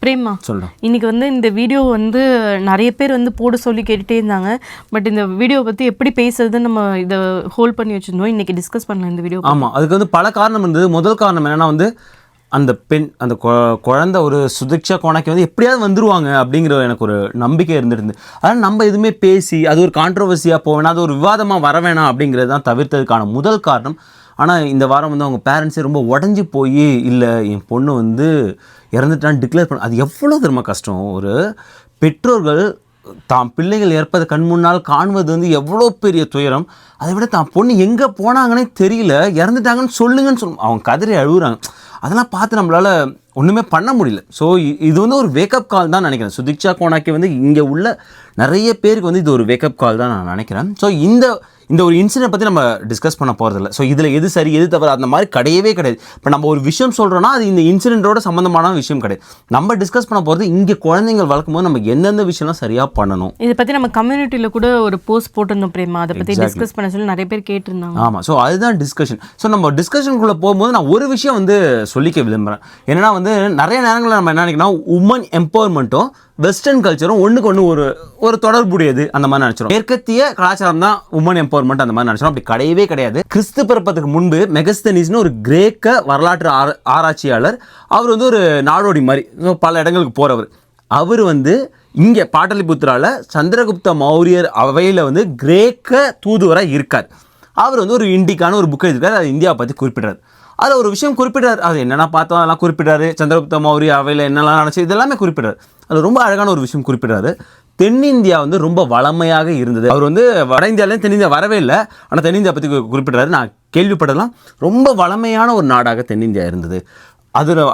பிரேமா சொல்கிறேன். இன்னைக்கு வந்து இந்த வீடியோ வந்து நிறைய பேர் வந்து போட சொல்லி கேட்டுகிட்டே இருந்தாங்க. பட் இந்த வீடியோ பற்றி எப்படி பேசுறதுன்னு நம்ம இதை ஹோல்ட் பண்ணி வச்சுருந்தோம். இன்றைக்கி டிஸ்கஸ் பண்ணலாம் இந்த வீடியோ. ஆமாம், அதுக்கு வந்து பல காரணம் இருந்தது. முதல் காரணம் என்னென்னா வந்து அந்த பெண் அந்த குழந்தை ஒரு சுதிக்ஷா கோனாக்கி வந்து எப்படியாவது வந்துருவாங்க அப்படிங்கிற எனக்கு ஒரு நம்பிக்கை இருந்துருந்து. அதனால் நம்ம எதுவுமே பேசி அது ஒரு கான்ட்ரவர்சியாக போவேணா, அது ஒரு விவாதமாக வர வேணாம் அப்படிங்கிறது தான் தவிர்த்ததுக்கான முதல் காரணம். ஆனால் இந்த வாரம் வந்து அவங்க பேரண்ட்ஸே ரொம்ப உடஞ்சி போய் இல்லை என் பொண்ணு வந்து இறந்துட்டான்னு டிக்ளேர் பண்ண, அது எவ்வளோ திரும்ப கஷ்டம். ஒரு பெற்றோர்கள் தாம் பிள்ளைகள் இறப்பதை கண் முன்னால் காணுவது வந்து எவ்வளோ பெரிய துயரம். அதை விட தான் பொண்ணு எங்கே போனாங்கன்னே தெரியல, இறந்துட்டாங்கன்னு சொல்லுங்கன்னு அவங்க கதறி அழுகுறாங்க. அதெல்லாம் பார்த்து நம்மளால் ஒன்றுமே பண்ண முடியல. ஸோ இது வந்து ஒரு வேக்கப் கால் தான் நினைக்கிறேன். சுதிக்ஷா கோனாக்கி வந்து இங்கே உள்ள நிறைய பேருக்கு வந்து இது ஒரு வேக்கப் கால் தான் நான் நினைக்கிறேன். ஸோ இந்த ஒரு இன்சிடென்ட் பற்றி நம்ம டிஸ்கஸ் பண்ண போகிறதில்ல. ஸோ இதில் எது சரி எது தவிர அந்த மாதிரி கிடையவே கிடையாது. இப்போ நம்ம ஒரு விஷயம் சொல்கிறோன்னா அது இந்த இன்சிடென்ட்டோட சம்மந்தமான விஷயம் கிடையாது. நம்ம டிஸ்கஸ் பண்ண போகிறது இங்கே குழந்தைங்கள் வளர்க்கும் போது நம்ம எந்தெந்த விஷயம்லாம் சரியாக பண்ணணும். இதை பற்றி நம்ம கம்யூனிட்டியில் கூட ஒரு போஸ்ட் போட்டிருந்தோம் பிரேமா, அதை பற்றி டிஸ்கஸ் பண்ண சொல்லி நிறைய பேர் கேட்டிருந்தாங்க. ஆமாம், ஸோ அதுதான் டிஸ்கஷன். ஸோ நம்ம டிஸ்கஷனுக்குள்ளே போகும்போது நான் ஒரு விஷயம் வந்து சொல்லிக்க விரும்புகிறேன். என்னென்னா வந்து நிறைய நேரங்களில் நம்ம என்ன நினைக்கணும், உமன் எம்பவர்மெண்ட்டும் வெஸ்டர்ன் கல்ச்சரும் ஒன்றுக்கு ஒன்று ஒரு தொடர்புடையது அந்த மாதிரி நினச்சிடும். மேற்கத்திய கலாச்சாரம் தான் உமன் எம்பவர்மெண்ட் அந்த மாதிரி நினச்சிடும். அப்படி கிடையவே கிடையாது. கிறிஸ்து பிறப்பதுக்கு முன்பு மெகஸ்தனீஸ்னு ஒரு கிரேக்க வரலாற்று ஆராய்ச்சியாளர், அவர் வந்து ஒரு நாடோடி மாதிரி பல இடங்களுக்கு போகிறவர். அவர் வந்து இங்கே பாட்டலிபுத்திராவில் சந்திரகுப்த மௌரியர் அவையில் வந்து கிரேக்க தூதுவராக இருக்கார். அவர் வந்து ஒரு இண்டிக்கான ஒரு புக் எழுதியிருக்காரு. அது இந்தியாவை பற்றி குறிப்பிட்றாரு. அதில் ஒரு விஷயம் குறிப்பிட்டார். அது என்னென்னா பார்த்தோம் அதெல்லாம் குறிப்பிட்டாரு. சந்திரகுப்த மௌரிய அவையில் என்னெல்லாம் நினச்சி இதெல்லாமே குறிப்பிட்டார். அது ரொம்ப அழகான ஒரு விஷயம் குறிப்பிட்டாரு. தென்னிந்தியா வந்து ரொம்ப வளமையாக இருந்தது. அவர் வந்து வட இந்தியாவிலேருந்து தென்னிந்தியா வரவே இல்லை, ஆனால் தென்னிந்தியா பற்றி குறிப்பிட்டாரு. நான் கேள்விப்பட்டதெல்லாம் ரொம்ப வளமையான ஒரு நாடாக தென்னிந்தியா இருந்தது.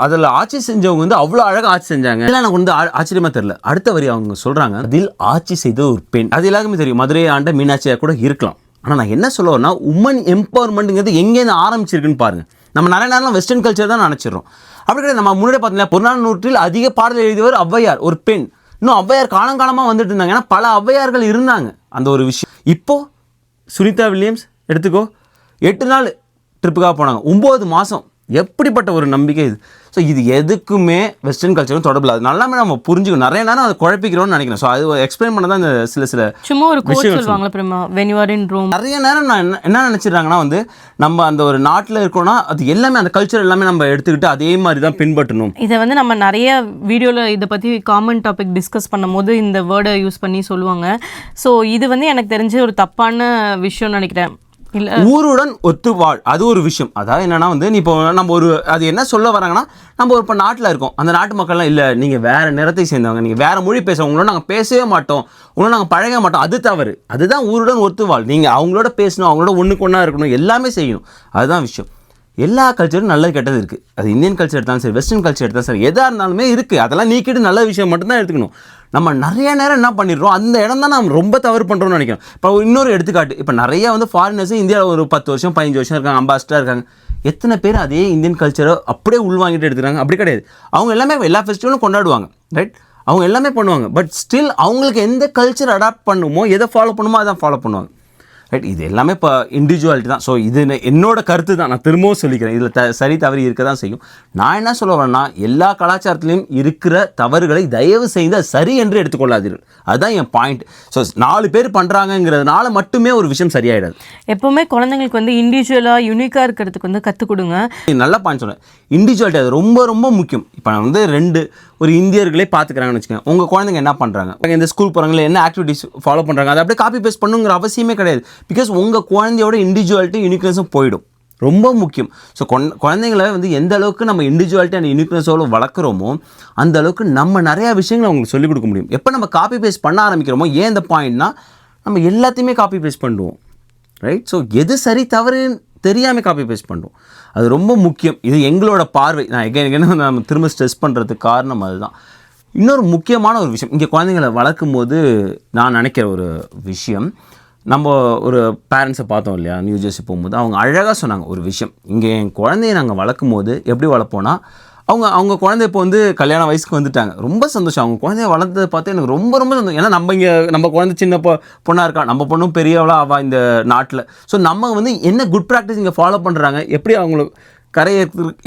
அதில் ஆட்சி செஞ்சவங்க வந்து அவ்வளோ அழகாக ஆட்சி செஞ்சாங்க. இதெல்லாம் எனக்கு வந்து ஆச்சரியமாக தெரியல. அடுத்த வரி அவங்க சொல்கிறாங்க, அதில் ஆட்சி செய்த ஒரு பெண். அது எல்லாருக்குமே தெரியும், மதுரையை ஆண்ட மீனாட்சியாக கூட இருக்கலாம். ஆனால் நான் என்ன சொல்லுவேன்னா, உமன் எம்பவர்மெண்ட்டுங்கிறது எங்கேருந்து ஆரம்பிச்சிருக்குன்னு பாருங்கள். நம்ம நிறைய நேரம் வெஸ்டர்ன் கல்ச்சர் தான் நினச்சிடறோம். அப்படி கிடையாது. நம்ம முன்னாடி பார்த்தீங்கன்னா 14ஆம் நூற்றில் அதிக பாடல் எழுதியவர் ஔவையார், ஒரு பெண். இன்னும் ஔவையார் காலங்காலமாக வந்துட்டு இருந்தாங்க. ஏன்னா பல ஔவையார்கள் இருந்தாங்க. அந்த ஒரு விஷயம். இப்போது சுனிதா வில்லியம்ஸ் எடுத்துக்கோ, 8 நாள் ட்ரிப்புக்காக போனாங்க, 9 மாதம். எப்படிப்பட்ட ஒரு நம்பிக்கை இது. ஸோ இது எதுக்குமே வெஸ்டர்ன் கல்ச்சரும் தொடர்பில். அது நல்லாமே நம்ம புரிஞ்சுக்கணும். நிறைய நேரம் அதை குழப்பிக்கிறோம்னு நினைக்கிறேன். ஸோ அது எக்ஸ்பிளைன் பண்ண தான் இந்த சில சும்மா ஒரு கோட் சொல்லுவாங்க Prema, when you are in Rome. நிறைய நேரம் நான் என்ன நினச்சிடுறாங்கன்னா வந்து நம்ம அந்த ஒரு நாட்டில் இருக்கோம்னா அது எல்லாமே அந்த கல்ச்சர் எல்லாமே நம்ம எடுத்துக்கிட்டு அதே மாதிரி தான் பின்பற்றணும். இதை வந்து நம்ம நிறைய வீடியோவில் இதை பற்றி காமன் டாபிக் டிஸ்கஸ் பண்ணும்போது இந்த வேர்டை யூஸ் பண்ணி சொல்லுவாங்க. ஸோ இது வந்து எனக்கு தெரிஞ்ச ஒரு தப்பான விஷயம்னு நினைக்கிறேன். ஊருடன் ஒத்து வாழ், அது ஒரு விஷயம். அதாவது என்னன்னா வந்து இப்போ நம்ம ஒரு அது என்ன சொல்ல வராங்கன்னா, நம்ம ஒரு இப்போ நாட்டில் இருக்கோம், அந்த நாட்டு மக்கள்லாம் இல்லை நீங்கள் வேறு நிறத்தை சேர்ந்தவங்க, நீங்கள் வேறு மொழி பேசுகிறவங்களோட நாங்கள் பேசவே மாட்டோம், உங்களோட நாங்கள் பழக மாட்டோம், அது தவறு. அதுதான் ஊருடன் ஒத்து வாழ். நீங்கள் அவங்களோட பேசணும், அவங்களோட ஒன்றுக்கு ஒன்றா இருக்கணும், எல்லாமே செய்யணும். அதுதான் விஷயம். எல்லா கல்ச்சரும் நல்லது கெட்டது இருக்குது. அது இந்தியன் கல்ச்சர் எடுத்தாலும் சரி, வெஸ்டர்ன் கல்ச்சர் எடுத்தாலும் சரி, எதாக இருந்தாலுமே இருக்குது. அதெல்லாம் நீக்கிட்டு நல்ல விஷயம் மட்டும்தான் எடுத்துக்கணும். நம்ம நிறைய நேரம் என்ன பண்ணிடுறோம், அந்த இடம் தான் நம்ம ரொம்ப தவறு பண்ணுறோம்னு நினைக்கிறோம். இப்போ இன்னொரு எடுத்துக்காட்டு, இப்போ நிறைய வந்து ஃபாரினர்ஸும் இந்தியாவில் ஒரு 10 வருஷம் 15 வருஷம் இருக்காங்க, அம்பாசிடராக இருக்காங்க. எத்தனை பேர் அதே இந்தியன் கல்ச்சரை அப்படியே உள்வாங்கிட்டு எடுத்துக்கிறாங்க? அப்படி கிடையாது. அவங்க எல்லாமே எல்லா ஃபெஸ்டிவலும் கொண்டாடுவாங்க, ரைட்? அவங்க எல்லாமே பண்ணுவாங்க. பட் ஸ்டில் அவங்களுக்கு எந்த கல்ச்சர் அடாப்ட் பண்ணுமோ, எதை ஃபாலோ பண்ணுமோ அதான் ஃபாலோ பண்ணுவாங்க, ரைட்? இது எல்லாமே இப்போ இண்டிவிஜுவாலிட்டி தான். ஸோ இது என்னோட கருத்து தான், நான் திரும்பவும் சொல்லிக்கிறேன். இதில் சரி தவறு இருக்க தான் செய்யும். நான் என்ன சொல்ல வரேன்னா, எல்லா கலாச்சாரத்திலையும் இருக்கிற தவறுகளை தயவு செய்து சரி என்று எடுத்துக்கொள்ளாதீர்கள். அதுதான் என் பாயிண்ட். ஸோ 4 பேர் பண்ணுறாங்கங்கிறதுனால மட்டுமே ஒரு விஷயம் சரியாயிடாது. எப்போவுமே குழந்தைங்களுக்கு வந்து இண்டிவிஜுவலாக யூனிக்காக இருக்கிறதுக்கு வந்து கற்றுக் கொடுங்க. நல்ல பாயிண்ட் சொன்னேன். இண்டிவிஜுவாலிட்டி அது ரொம்ப ரொம்ப முக்கியம். இப்போ நான் வந்து ஒரு இந்தியர்களே பார்த்துக்கிறாங்கன்னு வச்சுக்கோங்க. உங்கள் குழந்தைங்க என்ன பண்ணுறாங்க, இந்த ஸ்கூல் போகிறாங்களே என்ன ஆக்டிவிட்டிஸ் ஃபாலோ பண்ணுறாங்க, அதை அப்படியே காப்பி பேஸ்ட் பண்ணுங்கிற அவசியமே கிடையாது. பிகாஸ் உங்கள் குழந்தையோட இண்டிவிஜுவாலிட்டி யூனிக்னஸும் போயிடும். ரொம்ப முக்கியம். ஸோ குழந்தைங்களை வந்து எந்த அளவுக்கு நம்ம இண்டிவிஜுவாலிட்டி அண்ட் யூனிக்னஸோடு வளர்க்குறோமோ அந்த அளவுக்கு நம்ம நிறையா விஷயங்களை அவங்களுக்கு சொல்லிக் கொடுக்க முடியும். எப்போ நம்ம காப்பி பேஸ்ட் பண்ண ஆரம்பிக்கிறோமோ, ஏன் இந்த பாயிண்ட்னா நம்ம எல்லாத்தையுமே காப்பி பேஸ்ட் பண்ணுவோம், ரைட்? ஸோ எது சரி தவறுன்னு தெரியாமல் காப்பி பேஸ்ட் பண்ணுறோம். அது ரொம்ப முக்கியம். இது எங்களோட பார்வை. நான் எங்கே நம்ம திரும்ப ஸ்ட்ரெஸ் பண்ணுறதுக்கு காரணம் அதுதான். இன்னொரு முக்கியமான ஒரு விஷயம், இங்கே குழந்தைங்களை வளர்க்கும் போது நான் நினைக்கிற ஒரு விஷயம், நம்ம ஒரு பேரண்ட்ஸை பார்த்தோம் இல்லையா, நியூ ஜெர்சி போகும்போது அவங்க அழகாக சொன்னாங்க ஒரு விஷயம். இங்கே என் குழந்தைய நாங்கள் வளர்க்கும் போது எப்படி வளர்ப்போன்னா, அவங்க குழந்தை இப்போ வந்து கல்யாண வயசுக்கு வந்துட்டாங்க, ரொம்ப சந்தோஷம். அவங்க குழந்தைய வளர்த்ததை பார்த்து எனக்கு ரொம்ப ரொம்ப சந்தோஷம். ஏன்னா நம்ம குழந்தை சின்ன பொண்ணாக இருக்கா, நம்ம பொண்ணும் பெரியவளாக ஆவா இந்த நாட்டில். ஸோ நம்ம வந்து என்ன குட் ப்ராக்டிஸ் இங்கே ஃபாலோ பண்ணுறாங்க, எப்படி அவங்களுக்கு கரை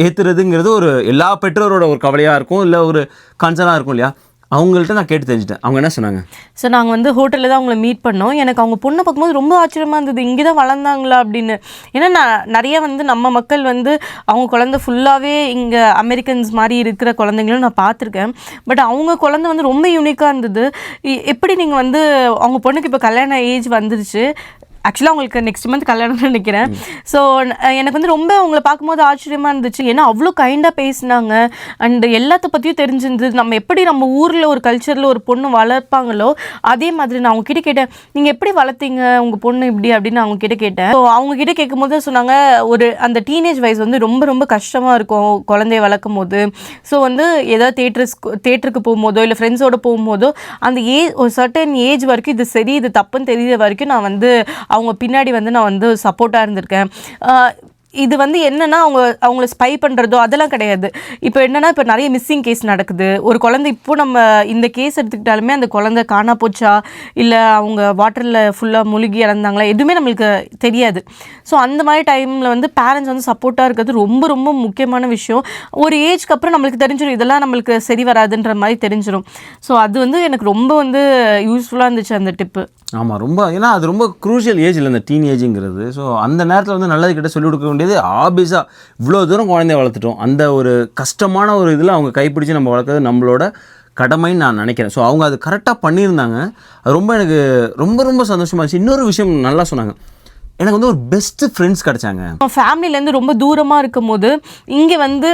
ஏற்றுறதுங்கிறது ஒரு எல்லா பெற்றோரோட ஒரு கவலையாக இருக்கும், இல்லை ஒரு கன்சர்னாக இருக்கும் இல்லையா. அவங்கள்ட்ட நான் கேட்டு தெரிஞ்சுட்டேன். அவங்க என்ன சொன்னாங்க? ஸோ நாங்கள் வந்து ஹோட்டலில் தான் அவங்கள மீட் பண்ணோம். எனக்கு அவங்க பொண்ணை பார்க்கும்போது ரொம்ப ஆச்சரியமாக இருந்தது, இங்கே தான் வளர்ந்தாங்களா அப்படின்னு. ஏன்னா நான் நிறைய வந்து நம்ம மக்கள் வந்து அவங்க குழந்தை ஃபுல்லாகவே இங்கே அமெரிக்கன்ஸ் மாதிரி இருக்கிற குழந்தைங்களும் நான் பார்த்துருக்கேன். பட் அவங்க குழந்தை வந்து ரொம்ப யூனிக்காக இருந்தது. எப்படி நீங்கள் வந்து அவங்க பொண்ணுக்கு இப்போ கல்யாண ஏஜ் வந்துருச்சு, ஆக்சுவலாக அவங்களுக்கு நெக்ஸ்ட் மந்த் கல்யாணம்னு நினைக்கிறேன். ஸோ எனக்கு வந்து ரொம்ப அவங்கள பார்க்கும்போது ஆச்சரியமாக இருந்துச்சு. ஏன்னா அவ்வளோ கைண்டாக பேசினாங்க அண்ட் எல்லாத்த பற்றியும் தெரிஞ்சிருந்தது. நம்ம எப்படி நம்ம ஊரில் ஒரு கல்ச்சரில் ஒரு பொண்ணு வளர்ப்பாங்களோ அதே மாதிரி நான் அவங்ககிட்ட கேட்டேன், நீங்கள் எப்படி வளர்த்தீங்க உங்கள் பொண்ணு இப்படி அப்படின்னு அவங்ககிட்ட கேட்டேன். ஸோ அவங்ககிட்ட கேட்கும்போது சொன்னாங்க, ஒரு அந்த டீனேஜ் வயசு வந்து ரொம்ப ரொம்ப கஷ்டமாக இருக்கும் குழந்தைய வளர்க்கும் போது. ஸோ வந்து ஏதாவது தேட்டருக்கு போகும்போதோ இல்லை ஃப்ரெண்ட்ஸோடு போகும்போதோ அந்த ஒரு சர்டன் ஏஜ் வரைக்கும் இது சரி இது தப்புன்னு தெரியுற வரைக்கும் நான் வந்து அவங்க பின்னாடி வந்து நான் வந்து சப்போர்ட்டாக இருந்திருக்கேன். இது வந்து என்னன்னா அவங்கள ஸ்பை பண்ணுறதோ அதெல்லாம் கிடையாது. இப்போ என்னன்னா இப்போ நிறைய மிஸ்ஸிங் கேஸ் நடக்குது. ஒரு குழந்தை இப்போ நம்ம இந்த கேஸ் எடுத்துக்கிட்டாலுமே அந்த குழந்தை காணா போச்சா இல்லை அவங்க வாட்டரில் ஃபுல்லாக முழுகி இறந்தாங்களா எதுவுமே நம்மளுக்கு தெரியாது. ஸோ அந்த மாதிரி டைமில் வந்து பேரண்ட்ஸ் வந்து சப்போர்ட்டாக இருக்கிறது ரொம்ப ரொம்ப முக்கியமான விஷயம். ஒரு ஏஜ்க்கு அப்புறம் நம்மளுக்கு தெரிஞ்சிடும் இதெல்லாம் நம்மளுக்கு சரி வராதுன்ற மாதிரி தெரிஞ்சிடும். ஸோ அது வந்து எனக்கு ரொம்ப வந்து யூஸ்ஃபுல்லாக இருந்துச்சு அந்த டிப்பு. ஆமாம், ரொம்ப. ஏன்னா அது ரொம்ப குரூஷியல் ஏஜ் இல்லை இந்த டீன் ஏஜுங்கிறது. ஸோ அந்த நேரத்தில் வந்து நல்லது கிட்ட சொல்லிக் கொடுக்க வேண்டியது ஆபியஸாக. இவ்வளோ தூரம் குழந்தைய வளர்த்துட்டோம், அந்த ஒரு கஷ்டமான ஒரு இதில் அவங்க கைப்பிடிச்சு நம்ம வளர்க்குறது நம்மளோட கடமைன்னு நான் நினைக்கிறேன். ஸோ அவங்க அது கரெக்டாக பண்ணியிருந்தாங்க. அது ரொம்ப எனக்கு ரொம்ப ரொம்ப சந்தோஷமாக இருந்துச்சு. இன்னொரு விஷயம் நல்லா சொன்னாங்க, எனக்கு வந்து ஒரு பெஸ்ட்டு ஃப்ரெண்ட்ஸ் கிடச்சாங்க. ஃபேமிலிலேருந்து ரொம்ப தூரமாக இருக்கும் போது இங்கே வந்து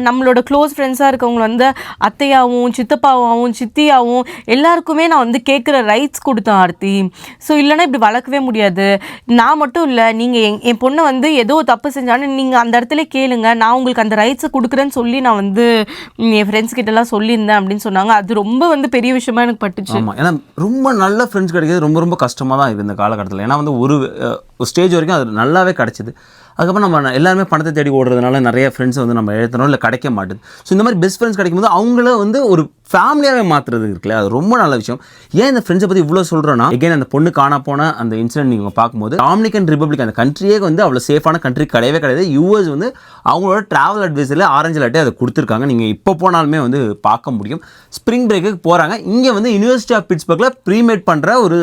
நம்மளோட க்ளோஸ் ஃப்ரெண்ட்ஸாக இருக்கவங்க வந்து அத்தையாகவும் சித்தப்பாவும் சித்தியாகவும் எல்லாருக்குமே நான் வந்து கேட்குற ரைட்ஸ் கொடுத்தேன் ஆர்த்தி. ஸோ இல்லைனா இப்படி வளர்க்கவே முடியாது. நான் மட்டும் இல்லை, நீங்கள் என் பொண்ணை வந்து ஏதோ தப்பு செஞ்சாலும் நீங்கள் அந்த இடத்துல கேளுங்க, நான் உங்களுக்கு அந்த ரைட்ஸை கொடுக்குறேன்னு சொல்லி நான் வந்து என் ஃப்ரெண்ட்ஸ் கிட்டலாம் சொல்லியிருந்தேன் அப்படின்னு சொன்னாங்க. அது ரொம்ப வந்து பெரிய விஷயமா எனக்கு பட்டுச்சு. ஆமாம், ஏன்னா ரொம்ப நல்ல ஃப்ரெண்ட்ஸ் கிடைக்கிறது ரொம்ப ரொம்ப கஷ்டமாக தான் இருக்குது இந்த காலகட்டத்தில். ஏன்னா வந்து ஒரு ஸ்டேஜ் வரைக்கும் அது நல்லாவே கிடச்சிது. அதுக்கப்புறம் நம்ம எல்லாருமே பணத்தை தேடி ஓடுறதுனால நிறைய ஃப்ரெண்ட்ஸ் வந்து நம்ம எழுத்தணும் இல்லை கிடைக்க மாட்டுது. ஸோ இந்த மாதிரி பெஸ்ட் ஃப்ரெண்ட்ஸ் கிடைக்கும்போது அவங்கள வந்து ஒரு ஃபேமிலியாகவே மாற்றுறது இருக்குல்ல, அது ரொம்ப நல்ல விஷயம். ஏன் இந்த ஃப்ரெண்ட்ஸை பற்றி இவ்வளோ சொல்கிறோன்னா, எகைன் அந்த பொண்ணு காணா போன அந்த இன்சிடென்ட் நீங்கள் பார்க்கும்போது டாமினிக்கன் ரிப்பப்ளிக் அந்த கண்ட்ரியே வந்து அவ்வளோ சேஃபான கண்ட்ரி கிடையவே கிடையாது. யூஎஸ் வந்து அவங்களோட ட்ராவல் அட்வைஸில் ஆரஞ்சு அலர்ட்டே அதை கொடுத்துருக்காங்க. நீங்கள் இப்போ போனாலுமே வந்து பார்க்க முடியும். ஸ்ப்ரிங் பிரேக்குக்கு போகிறாங்க. இங்கே வந்து யூனிவர்சிட்டி ஆஃப் பிட்ஸ்பர்கில் ப்ரீமேட் பண்ணுற ஒரு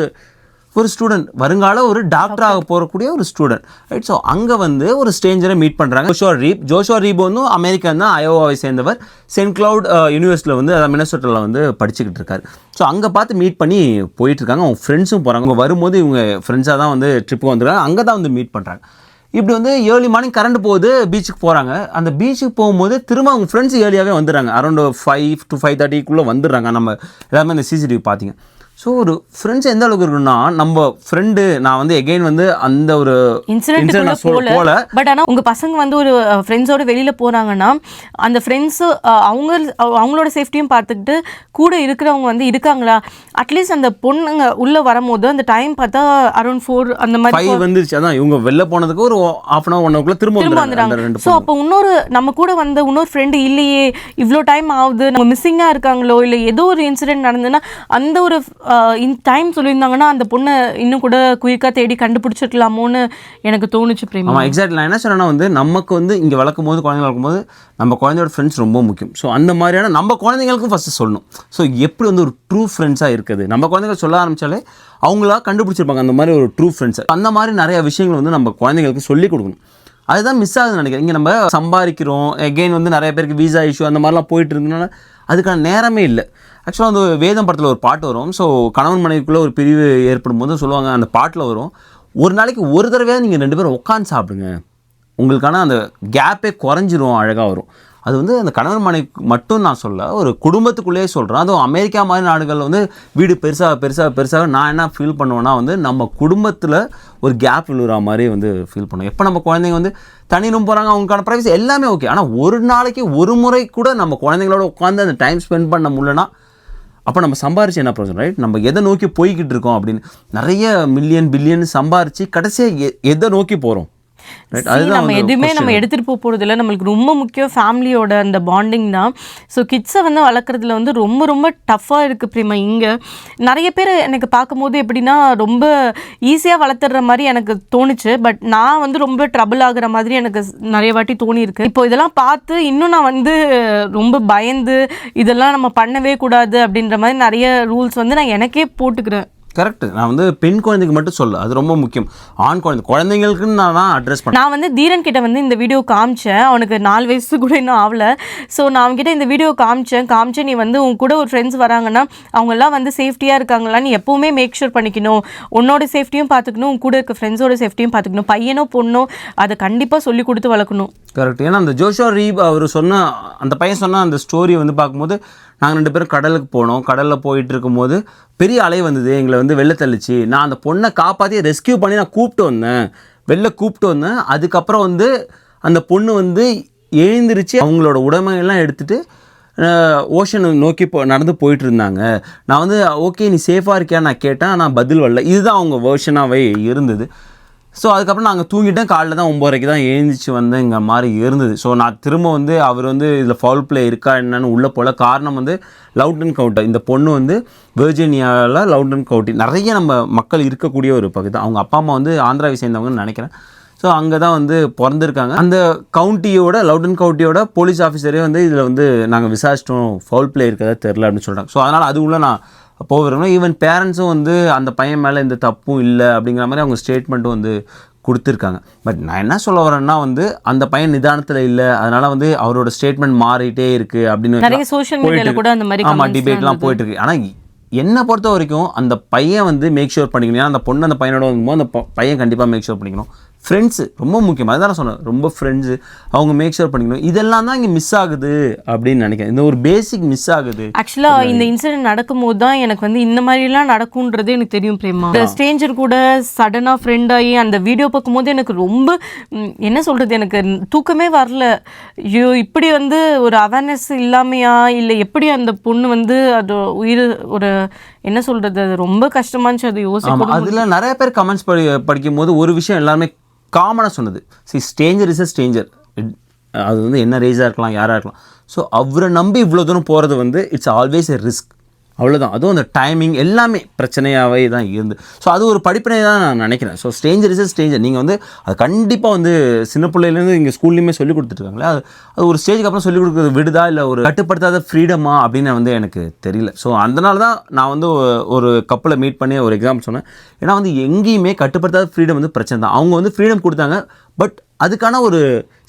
ஸ்டூடெண்ட், வருங்கால ஒரு டாக்டராக போகக்கூடிய ஒரு ஸ்டூடெண்ட், ரைட். ஸோ அங்கே வந்து ஒரு ஸ்ட்ரேஞ்சரை மீட் பண்ணுறாங்க. ஜோஷுவா ரீப் வந்து அமெரிக்கன் தான், அயோவாவை சேர்ந்தவர். சென்ட் கிளவுட் யூனிவர்சிட்டியில் வந்து மினசோட்டாவில் வந்து படிச்சுக்கிட்டு இருக்காரு. ஸோ அங்கே பார்த்து மீட் பண்ணி போயிட்டுருக்காங்க. அவங்க ஃப்ரெண்ட்ஸும் போகிறாங்க. அவங்க வரும்போது இவங்க ஃப்ரெண்ட்ஸாக தான் வந்து ட்ரிப்புக்கு வந்துருக்காங்க. அங்கே தான் வந்து மீட் பண்ணுறாங்க. இப்படி வந்து ஏர்லி மார்னிங் கரண்ட் போகுது, பீச்சுக்கு போகிறாங்க. அந்த பீச்சுக்கு போகும்போது திரும்ப அவங்க ஃப்ரெண்ட்ஸ் ஏர்லியாகவே வந்துடுறாங்க. அரௌண்ட் 5 to 5:30 வந்துடுறாங்க. நம்ம எல்லாமே அந்த சிசிடிவி பார்த்தீங்க. ஸோ ஒரு ஃப்ரெண்ட்ஸ் எந்த அளவுக்கு இருக்குன்னா, நம்ம ஃப்ரெண்டு நான் வந்து எகெயின் வந்து அந்த ஒரு இன்சிடென்ட் போல. பட் ஆனால் உங்கள் பசங்க வந்து ஒரு ஃப்ரெண்ட்ஸோட வெளியில் போகிறாங்கன்னா அந்த ஃப்ரெண்ட்ஸு அவங்களோட சேஃப்டியும் பார்த்துக்கிட்டு கூட இருக்கிறவங்க வந்து இருக்காங்களா, அட்லீஸ்ட் அந்த பொண்ணுங்க உள்ளே வரும்போது அந்த டைம் பார்த்தா அரௌண்ட் 4 அந்த மாதிரி வந்துருச்சு. அதான் இவங்க வெளில போனதுக்கு ஒரு 1/2 hour 1 hour திரும்ப வந்துடுறாங்க. ஸோ அப்போ நம்ம கூட வந்த இன்னொரு ஃப்ரெண்டு இல்லையே, இவ்வளோ டைம் ஆகுது, நம்ம மிஸ்ஸிங்காக இருக்காங்களோ, இல்லை ஏதோ ஒரு இன்சிடென்ட் நடந்ததுன்னா அந்த ஒரு டைம் சொல்லியிருந்தாங்கன்னா அந்த பொண்ணை இன்னும் கூட குயிக்காக தேடி கண்டுபிடிச்சிருக்கலாமோன்னு எனக்கு தோணுச்சு. பிரேமா, ஆமாம், எக்ஸாக்ட்லி. நான் என்ன சொன்னேன்னா வந்து நமக்கு வந்து இங்கே வளர்க்கும் போது குழந்தைங்க வளர்க்கும் போது நம்ம குழந்தையோட ஃப்ரெண்ட்ஸ் ரொம்ப முக்கியம். ஸோ அந்த மாதிரியான நம்ம குழந்தைங்களுக்கும் ஃபஸ்ட்டு சொல்லணும். ஸோ எப்படி வந்து ஒரு ட்ரூ ஃப்ரெண்ட்ஸாக இருக்குது, நம்ம குழந்தைகள் சொல்ல ஆரம்பித்தாலே அவங்களா கண்டுபிடிச்சிருப்பாங்க அந்த மாதிரி ஒரு ட்ரூ ஃப்ரெண்ட்ஸை. அந்த மாதிரி நிறைய விஷயங்கள் வந்து நம்ம குழந்தைங்களுக்கு சொல்லிக் கொடுக்கணும். அதுதான் மிஸ் ஆகுதுன்னு நினைக்கிறேன். இங்கே நம்ம சம்பாதிக்கிறோம், எகெயின் வந்து நிறைய பேருக்கு வீசா இஷ்யூ அந்த மாதிரிலாம் போயிட்டு இருந்ததுனால அதுக்கான நேரமே இல்லை. ஆக்சுவலாக அந்த வேதம் படத்தில் ஒரு பாட்டு வரும். ஸோ கணவன் மனைவிக்குள்ளே ஒரு பிரிவு ஏற்படும் போது சொல்லுவாங்க, அந்த பாட்டில் வரும், ஒரு நாளைக்கு ஒரு தடவையாக நீங்கள் 2 பேரும் உட்காந்து சாப்பிடுங்க, உங்களுக்கான அந்த கேப்பே குறைஞ்சிரும், அழகாக வரும். அது வந்து அந்த கணவன் மனைவி மட்டும் நான் சொல்ல, ஒரு குடும்பத்துக்குள்ளேயே சொல்கிறேன். அதுவும் அமெரிக்கா மாதிரி நாடுகளில் வந்து வீடு பெருசாக நான் என்ன ஃபீல் பண்ணுவேன்னா வந்து நம்ம குடும்பத்தில் ஒரு கேப் விழுற மாதிரி வந்து ஃபீல் பண்ணுவோம். எப்போ நம்ம குழந்தைங்க வந்து தனி ரூம் போகிறாங்க, அவங்களுக்கான ப்ரைவசி எல்லாமே ஓகே. ஆனால் ஒரு நாளைக்கு ஒரு முறை கூட நம்ம குழந்தைங்களோட உட்காந்து அந்த டைம் ஸ்பெண்ட் பண்ண முடியலன்னா அப்போ நம்ம சம்பாரிச்சு என்ன பிரச்சனை, ரைட்? நம்ம எதை நோக்கி போய்கிட்டு இருக்கோம் அப்படின்னு நிறைய மில்லியன் பில்லியன் சம்பாரித்து கடைசியாக எதை நோக்கி போகிறோம்? நம்ம எதுவுமே நம்ம எடுத்துகிட்டு போக போகிறது இல்லை. நம்மளுக்கு ரொம்ப முக்கியம் ஃபேமிலியோட அந்த பாண்டிங் தான். ஸோ கிட்ஸை வந்து வளர்க்குறதுல வந்து ரொம்ப ரொம்ப டஃப்பாக இருக்குது பிரியமா. இங்கே நிறைய பேர் எனக்கு பார்க்கும்போது எப்படின்னா ரொம்ப ஈஸியாக வளர்த்துற மாதிரி எனக்கு தோணுச்சு. பட் நான் வந்து ரொம்ப ட்ரபிள் ஆகுற மாதிரி எனக்கு நிறைய வாட்டி தோணியிருக்கு. இப்போ இதெல்லாம் பார்த்து இன்னும் நான் வந்து ரொம்ப பயந்து இதெல்லாம் நம்ம பண்ணவே கூடாது அப்படின்ற மாதிரி நிறைய ரூல்ஸ் வந்து நான் எனக்கே போட்டுக்கிறேன். கரெக்ட். நான் வந்து பெண் குழந்தைக்கு மட்டும் சொல்ல, அது ரொம்ப முக்கியம். ஆண் குழந்தைங்களுக்குன்னு நான் தான் அட்ரஸ் பண்ணேன். நான் வந்து தீரன் கிட்ட வந்து இந்த வீடியோ காமிச்சேன். அவனுக்கு 4 வயசு கூட இன்னும் ஆகல. ஸோ நான் அவன்கிட்ட இந்த வீடியோ காமிச்சேன் நீ வந்து உன் கூட ஒரு ஃப்ரெண்ட்ஸ் வராங்கன்னா அவங்கெல்லாம் வந்து சேஃப்டியாக இருக்காங்களான்னு எப்போவுமே மேக் ஷூர் பண்ணிக்கணும். உன்னோட சேஃப்டியும் பார்த்துக்கணும், உன் கூட இருக்க ஃப்ரெண்ட்ஸோட சேஃப்டியும் பார்த்துக்கணும். பையனோ பொண்ணோ அதை கண்டிப்பாக சொல்லி கொடுத்து வளர்க்கணும். கரெக்ட். ஏன்னா அந்த ஜோஷுவா ரீப் அவர் சொன்ன அந்த பையன் சொன்ன அந்த ஸ்டோரியை வந்து பார்க்கும்போது நாங்கள் 2 பேரும் கடலுக்கு போனோம். கடலில் போயிட்டு இருக்கும்போது பெரிய அலை வந்தது, எங்களை வந்து வெளில தள்ளிச்சு. நான் அந்த பொண்ணை காப்பாற்றி ரெஸ்கியூ பண்ணி நான் வெளில கூப்பிட்டு வந்தேன். அதுக்கப்புறம் வந்து அந்த பொண்ணு வந்து எழுந்திருச்சு அவங்களோட உடைமையெல்லாம் எடுத்துகிட்டு ஓஷனை நோக்கி நடந்து போயிட்டு இருந்தாங்க. நான் வந்து ஓகே நீ சேஃபாக இருக்கியா நான் கேட்டேன், நான் பதில் வரல. இதுதான் அவங்க வேர்ஷனாகவே இருந்தது. ஸோ அதுக்கப்புறம் நாங்கள் தூங்கிட்டேன். காலையில் தான் 9:30 தான் எழுந்திரிச்சு வந்தேன். இங்கே மாதிரி இருந்தது. ஸோ நான் திரும்ப வந்து அவர் வந்து இதில் ஃபவுல் பிளே இருக்கா என்னன்னு உள்ளே போல. காரணம் வந்து லவுட்டன் கவுண்டி, இந்த பொண்ணு வந்து வெர்ஜீனியாவில் லவுட்டன் கவுண்டி நிறைய நம்ம மக்கள் இருக்கக்கூடிய ஒரு பகுதி. அவங்க அப்பா அம்மா வந்து ஆந்திராவை சேர்ந்தவங்கன்னு நினைக்கிறேன். ஸோ அங்கே தான் வந்து பிறந்திருக்காங்க. அந்த கவுண்டியோட லவுட்டன் கவுண்டியோட போலீஸ் ஆஃபீஸரே வந்து இதில் வந்து நாங்கள் விசாரிச்சிட்டோம், ஃபவுல் பிளே இருக்கதா தெரில அப்படின்னு சொல்கிறாங்க. ஸோ அதனால் அது உள்ள நான் போகிறோம். ஈவன் பேரண்ட்ஸும் வந்து அந்த பையன் மேலே எந்த தப்பும் இல்லை அப்படிங்கிற மாதிரி அவங்க ஸ்டேட்மெண்ட்டும் வந்து கொடுத்துருக்காங்க. பட் நான் என்ன சொல்ல வரேன்னா வந்து அந்த பையன் நிதானத்தில் இல்லை, அதனால் வந்து அவரோட ஸ்டேட்மெண்ட் மாறிட்டே இருக்குது அப்படின்னு நிறைய சோஷியல் மீடியாவில் கூட அந்த மாதிரி ஆமாம் டிபேட்லாம் போயிட்டுருக்கு. ஆனால் என்னை பொறுத்த வரைக்கும் அந்த பையன் வந்து மேக் ஷூர் பண்ணிக்கணும். ஏன்னா அந்த பொண்ணு அந்த பையனோட வரும்போது அந்த பையன் கண்டிப்பாக மேக் ஷூர் பண்ணிக்கணும். ஃப்ரெண்ட்ஸு ரொம்ப முக்கியம். அதுதான் நான் சொன்னேன், ரொம்ப ஃப்ரெண்ட்ஸு அவங்க மேக் ஷூர் பண்ணிக்கணும். இதெல்லாம் தான் இங்கே மிஸ் ஆகுது அப்படின்னு நினைக்கிறேன். இந்த ஒரு பேசிக் மிஸ் ஆகுது. ஆக்சுவலாக இந்த இன்சிடென்ட் நடக்கும்போது தான் எனக்கு வந்து இந்த மாதிரிலாம் நடக்கும்ன்றது எனக்கு தெரியும் பிரேமா. இந்த ஸ்ட்ரேஞ்சர் கூட சடனாக ஃப்ரெண்ட் ஆகி அந்த வீடியோ பார்க்கும்போது எனக்கு ரொம்ப என்ன சொல்கிறது, எனக்கு தூக்கமே வரல. ஐயோ இப்படி வந்து ஒரு அவேர்னஸ் இல்லாமையா இல்லை எப்படி அந்த பொண்ணு வந்து அது உயிர் ஒரு என்ன சொல்கிறது, அது ரொம்ப கஷ்டமாக இருந்துச்சு அது யோசிக்கும். அதில் நிறைய பேர் கமெண்ட்ஸ் படிக்கும் போது ஒரு விஷயம் எல்லாருமே காமனாக சொன்னது, ஸ்ட்ரேஞ்சர் இஸ் அ ஸ்ட்ரேஞ்சர். அது வந்து என்ன ரேஸாக இருக்கலாம், யாராக இருக்கலாம். ஸோ அவரை நம்பி இவ்வளோ தூரம் போகிறது வந்து இட்ஸ் ஆல்வேஸ் எ ரிஸ்க். அவ்வளோதான். அதுவும் அந்த டைமிங் எல்லாமே பிரச்சனையாகவே தான் இருந்து. ஸோ அது ஒரு படிப்பினை தான் நான் நினைக்கிறேன். So Stranger is Stranger. நீங்கள் வந்து அது கண்டிப்பாக வந்து சின்ன பிள்ளையிலேருந்து இங்கே ஸ்கூல்லையுமே சொல்லிக் கொடுத்துட்ருக்காங்களே, அது ஒரு ஸ்டேஜுக்கு அப்புறம் சொல்லிக் கொடுக்குறது விடுதா இல்லை ஒரு கட்டுப்படுத்தாத ஃப்ரீடமா அப்படின்னு வந்து எனக்கு தெரியல. ஸோ அதனால தான் நான் வந்து ஒரு கப்பலை மீட் பண்ணி ஒரு எக்ஸாம்பிள் சொன்னேன். ஏன்னா வந்து எங்கேயுமே கட்டுப்படுத்தாத ஃப்ரீடம் வந்து பிரச்சனை தான். அவங்க வந்து ஃப்ரீடம் கொடுத்தாங்க, பட் அதுக்கான ஒரு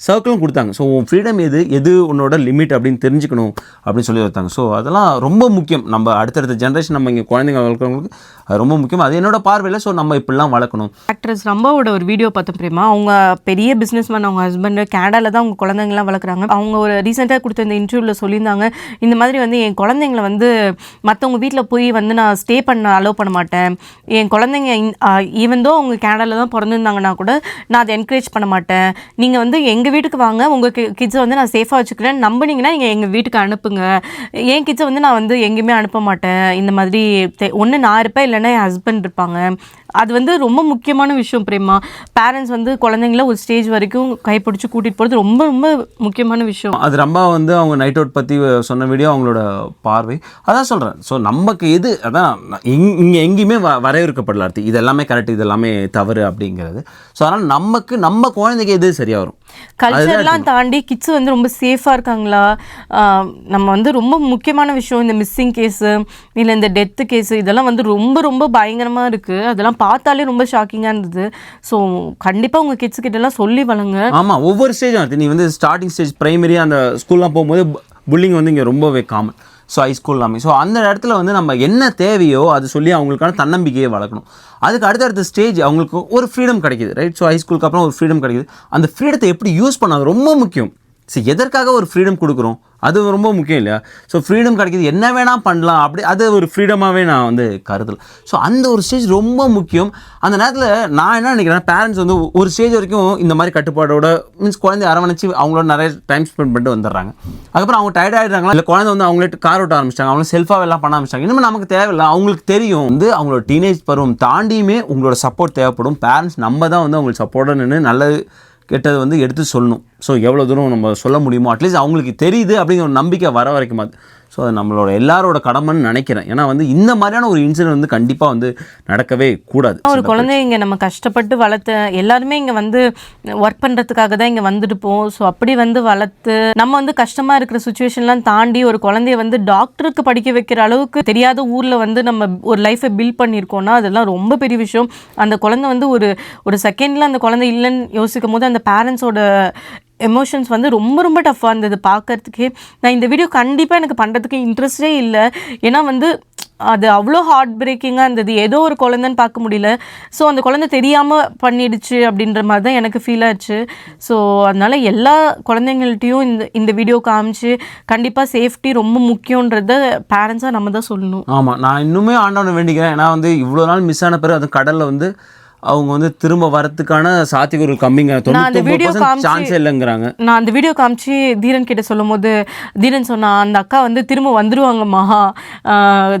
சர்க்கிளும் கொடுத்தாங்க. ஸோ உன் ஃப்ரீடம் எது உன்னோட லிமிட் அப்படின்னு தெரிஞ்சுக்கணும் அப்படின்னு சொல்லி வைத்தாங்க. ஸோ அதெல்லாம் ரொம்ப முக்கியம். நம்ம அடுத்தடுத்த ஜென்ரேஷன் நம்ம இங்கே குழந்தைங்க வளர்க்குறவங்களுக்கு அது ரொம்ப முக்கியம். அது என்னோட பார்வையில். ஸோ நம்ம இப்படிலாம் வளர்க்கணும். ஆக்ட்ரஸ் ரம்பாவோட ஒரு வீடியோ பார்த்த பிரேமா, அவங்க பெரிய பிஸ்னஸ்மேன், அவங்க ஹஸ்பண்ட் கேனடாவில் தான் அவங்க குழந்தைங்களாம் வளர்க்குறாங்க. அவங்க ஒரு ரீசெண்டாக கொடுத்த இந்த இன்டர்வியூவில் சொல்லியிருந்தாங்க, இந்த மாதிரி வந்து என் குழந்தைங்களை வந்து மற்றவங்க வீட்டில் போய் வந்து நான் ஸ்டே பண்ண அலோவ் பண்ண மாட்டேன். என் குழந்தைங்க ஈவன் தோ அவங்க கேனடாவில் தான் பிறந்திருந்தாங்கன்னா கூட நான் அதை என்கரேஜ் பண்ண மாட்டேன். நீங்கள் வந்து எங்கள் வீட்டுக்கு வாங்க, உங்கள் கிட்ஸை வந்து நான் சேஃபாக வச்சுக்கிறேன், நம்பினீங்கன்னா நீங்கள் எங்கள் வீட்டுக்கு அனுப்புங்க. என் கிட்ஸை வந்து நான் வந்து எங்கேயுமே அனுப்ப மாட்டேன். இந்த மாதிரி ஒன்று நான் இருப்பேன், இல்லைன்னா என் ஹஸ்பண்ட் இருப்பாங்க. அது வந்து ரொம்ப முக்கியமான விஷயம் பிரேமா. பேரண்ட்ஸ் வந்து குழந்தைங்கள ஒரு ஸ்டேஜ் வரைக்கும் கைப்பிடிச்சு கூட்டிகிட்டு போகிறது ரொம்ப ரொம்ப முக்கியமான விஷயம். அது ரொம்ப வந்து அவங்க நைட் அவுட் பற்றி சொன்ன வீடியோ அவங்களோட பார்வை. அதான் சொல்கிறேன். ஸோ நமக்கு எது அதான் இங்கே எங்கேயுமே வரையறுக்கப்படல அர்த்தம் இது எல்லாமே கரெக்ட், இது எல்லாமே தவறு அப்படிங்கிறது. ஸோ அதனால் நம்ம குழந்தைக்கு எது சரியாக வரும். கல்ச்சர்லாம் தாண்டி கிட்ஸ் வந்து ரொம்ப சேஃபாக இருக்காங்களா, நம்ம வந்து ரொம்ப முக்கியமான விஷயம். இந்த மிஸ்ஸிங் கேஸு இல்லை இந்த டெத்து கேஸு இதெல்லாம் வந்து ரொம்ப ரொம்ப பயங்கரமாக இருக்குது. அதெல்லாம் பார்த்தாலே ரொம்ப ஷாக்கிங்காக இருந்தது. ஸோ கண்டிப்பாக உங்கள் கிட்ஸ் கிட்டலாம் சொல்லி வளங்க. ஆமாம், ஒவ்வொரு ஸ்டேஜும் நீ வந்து ஸ்டார்டிங் ஸ்டேஜ் பிரைமரி அந்த ஸ்கூல்லாம் போகும்போது புல்லிங் வந்து இங்கே ரொம்பவே காமன். ஸோ ஹைஸ்கூல் எல்லாமே. ஸோ அந்த இடத்துல வந்து நம்ம என்ன தேவையோ அது சொல்லி அவங்களுக்கான தன்னம்பிக்கையை வளர்க்கணும். அதுக்கு அடுத்தடுத்த ஸ்டேஜ் அவங்களுக்கு ஒரு ஃப்ரீடம் கிடைக்கிது, ரைட்? ஸோ ஹைஸ்கூலுக்கு அப்புறம் ஒரு ஃப்ரீடம் கிடைக்கிது. அந்த ஃப்ரீடத்தை எப்படி யூஸ் பண்ணாது ரொம்ப முக்கியம். சரி, எதற்காக ஒரு ஃப்ரீடம் கொடுக்குறோம் அது ரொம்ப முக்கியம் இல்லையா? ஸோ ஃப்ரீடம் கிடைக்கிது, என்ன வேணால் பண்ணலாம், அப்படி அது ஒரு ஃப்ரீடமாகவே நான் வந்து கருதல. ஸோ அந்த ஒரு ஸ்டேஜ் ரொம்ப முக்கியம். அந்த நேரத்தில் நான் என்ன நினைக்கிறேன், பேரண்ட்ஸ் வந்து ஒரு ஸ்டேஜ் வரைக்கும் இந்த மாதிரி கட்டுப்பாடோட மீன்ஸ் குழந்தைய அரவணைச்சு அவங்களோட நிறைய டைம் ஸ்பெண்ட் பண்ணிட்டு வந்துடுறாங்க. அதுக்கப்புறம் அவங்க டயர்ட் ஆகிடுறாங்களா, இல்லை குழந்தை வந்து அவங்களே கார் ஓட்ட ஆரம்பிச்சிட்டாங்க, அவங்களும் செல்ஃபாக எல்லாம் பண்ண ஆரம்பிச்சிட்டாங்க. இன்னும் நமக்கு தேவையில்லை. அவங்களுக்கு தெரியும் வந்து அவங்களோட டீனேஜ் பருவம் தாண்டியுமே உங்களோட சப்போர்ட் தேவைப்படும். பேரண்ட்ஸ் நம்ம தான் வந்து அவங்களுக்கு சப்போர்ட்டாக நின்று நல்லது கெட்டது வந்து எடுத்து சொல்லணும். ஸோ எவ்வளோ தூரம் நம்ம சொல்ல முடியுமோ அட்லீஸ்ட் அவங்களுக்கு தெரியுது அப்படிங்கிற ஒரு நம்பிக்கை வர வரைக்கும் அது. ஸோ அது நம்மளோட எல்லாரோட கடமைன்னு நினைக்கிறேன். ஏன்னா வந்து இந்த மாதிரியான ஒரு இன்சிடென்ட் வந்து கண்டிப்பாக வந்து நடக்கவே கூடாது. ஒரு குழந்தைய இங்கே நம்ம கஷ்டப்பட்டு வளர்த்து எல்லாருமே இங்கே வந்து ஒர்க் பண்ணுறதுக்காக தான் இங்கே வந்துட்டுப்போம். ஸோ அப்படி வந்து வளர்த்து நம்ம வந்து கஷ்டமாக இருக்கிற சுச்சுவேஷன்லாம் தாண்டி ஒரு குழந்தைய வந்து டாக்டருக்கு படிக்க வைக்கிற அளவுக்கு தெரியாத ஊரில் வந்து நம்ம ஒரு லைஃப்பை பில்ட் பண்ணியிருக்கோம்னா அதெல்லாம் ரொம்ப பெரிய விஷயம். அந்த குழந்தை வந்து ஒரு செகண்டில் அந்த குழந்தை இல்லைன்னு யோசிக்கும் போது அந்த பேரண்ட்ஸோட எமோஷன்ஸ் வந்து ரொம்ப ரொம்ப டஃப்பாக இருந்தது பார்க்கறதுக்கே. நான் இந்த வீடியோ கண்டிப்பாக எனக்கு பண்ணுறதுக்கு இன்ட்ரெஸ்டே இல்லை. ஏன்னா வந்து அது அவ்வளோ ஹார்ட் பிரேக்கிங்காக இருந்தது. ஏதோ ஒரு குழந்தைன்னு பார்க்க முடியல. ஸோ அந்த குழந்தை தெரியாமல் பண்ணிடுச்சு அப்படின்ற மாதிரி தான் எனக்கு ஃபீல் ஆச்சு. ஸோ அதனால் எல்லா குழந்தைங்கள்ட்டையும் இந்த வீடியோ காமிச்சு கண்டிப்பாக சேஃப்டி ரொம்ப முக்கியன்றத பேரண்ட்ஸாக நம்ம தான் சொல்லணும். ஆமாம், நான் இன்னுமே ஆண்டவனை வேண்டிக்கிறேன். ஏன்னா வந்து இவ்வளோ நாள் மிஸ் ஆன பிறகு அது கடலில் வந்து அவங்க வந்து திரும்ப வரத்துக்கான சாத்தியக்கூறு கம்மிங்க. 99% சான்ஸே இல்லைங்கிறாங்க. நான் அந்த வீடியோ காமிச்சு தீரன் கிட்ட சொல்லும் போது தீரன் சொன்னா அந்த அக்கா வந்து திரும்ப வந்துருவாங்கம்மா,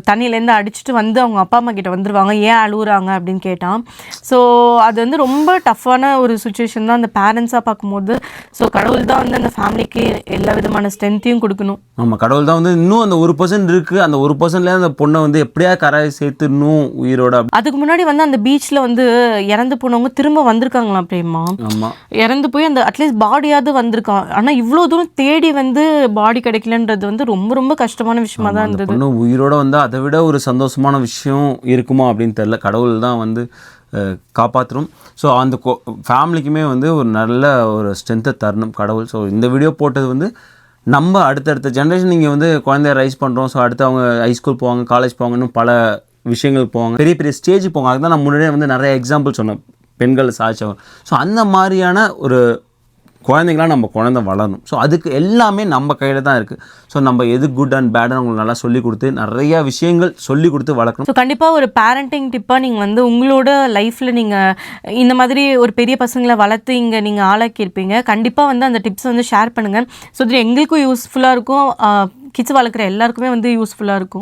தண்ணியிலேருந்து அடிச்சுட்டு வந்து அவங்க அப்பா அம்மா கிட்ட வந்துருவாங்க, ஏன் அழுகுறாங்க அப்படின்னு கேட்டான். ஸோ அது வந்து ரொம்ப டஃப்பான ஒரு சுச்சுவேஷன் தான் அந்த பேரண்ட்ஸாக பார்க்கும்போது. ஸோ கடவுள் தான் வந்து அந்த ஃபேமிலிக்கு எல்லா விதமான ஸ்ட்ரென்த்தையும் கொடுக்கணும். ஆமாம், கடவுள் தான் வந்து இன்னும் அந்த 1% இருக்குது. அந்த 1%லேயே அந்த பொண்ணை வந்து எப்படியா கரையை சேர்த்துடணும் உயிரோட. அதுக்கு முன்னாடி வந்து அந்த பீச்சில் வந்து இறந்து போனவங்க திரும்ப வந்திருக்காங்களாம் பிரேமா. ஆமாம், இறந்து போய் அந்த அட்லீஸ்ட் பாடியாவது வந்திருக்கான். ஆனால் இவ்வளோ தூரம் தேடி வந்து பாடி கிடைக்கலன்றது வந்து ரொம்ப ரொம்ப கஷ்டமான விஷயமா தான் இருந்தது. பொண்ணு உயிரோட வந்து அதை விட ஒரு சந்தோஷமான விஷயம் இருக்குமா அப்படின்னு தெரியல. கடவுள் தான் வந்து காப்பாற்றணும். ஸோ அந்த ஃபேமிலிக்குமே வந்து ஒரு நல்ல ஒரு ஸ்ட்ரென்த்தை தரணும் கடவுள். ஸோ இந்த வீடியோ போட்டது வந்து நம்ம அடுத்தடுத்த ஜென்ரேஷன் நீங்கள் வந்து குழந்தைய ரைஸ் பண்ணுறோம். ஸோ அடுத்து அவங்க ஹைஸ்கூல் போவாங்க, காலேஜ் போவாங்க, இன்னும் பல விஷயங்களுக்கு போவாங்க, பெரிய பெரிய ஸ்டேஜுக்கு போவாங்க. அதுதான் நான் முன்னாடியே வந்து நிறைய எக்ஸாம்பிள் சொன்னேன் பெண்களை சாதிச்சவங்க. ஸோ அந்த மாதிரியான ஒரு குழந்தைங்களாம் நம்ம குழந்தை வளரணும். ஸோ அதுக்கு எல்லாமே நம்ம கையில் தான் இருக்குது. ஸோ நம்ம எது குட் அண்ட் பேடுன்னு அவங்களுக்கு நல்லா சொல்லிக் கொடுத்து நிறையா விஷயங்கள் சொல்லிக் கொடுத்து வளர்க்கணும். ஸோ கண்டிப்பாக ஒரு பேரண்டிங் டிப்பாக நீங்கள் வந்து உங்களோட லைஃப்பில் நீங்கள் இந்த மாதிரி ஒரு பெரிய பசங்களை வளர்த்து இங்கே நீங்கள் ஆளாக்கியிருப்பீங்க. கண்டிப்பாக வந்து அந்த டிப்ஸ் வந்து ஷேர் பண்ணுங்கள். ஸோ இது எங்களுக்கும் யூஸ்ஃபுல்லாக இருக்கும், கிட்ஸ் வளர்க்குற எல்லாருக்குமே வந்து யூஸ்ஃபுல்லாக இருக்கும்.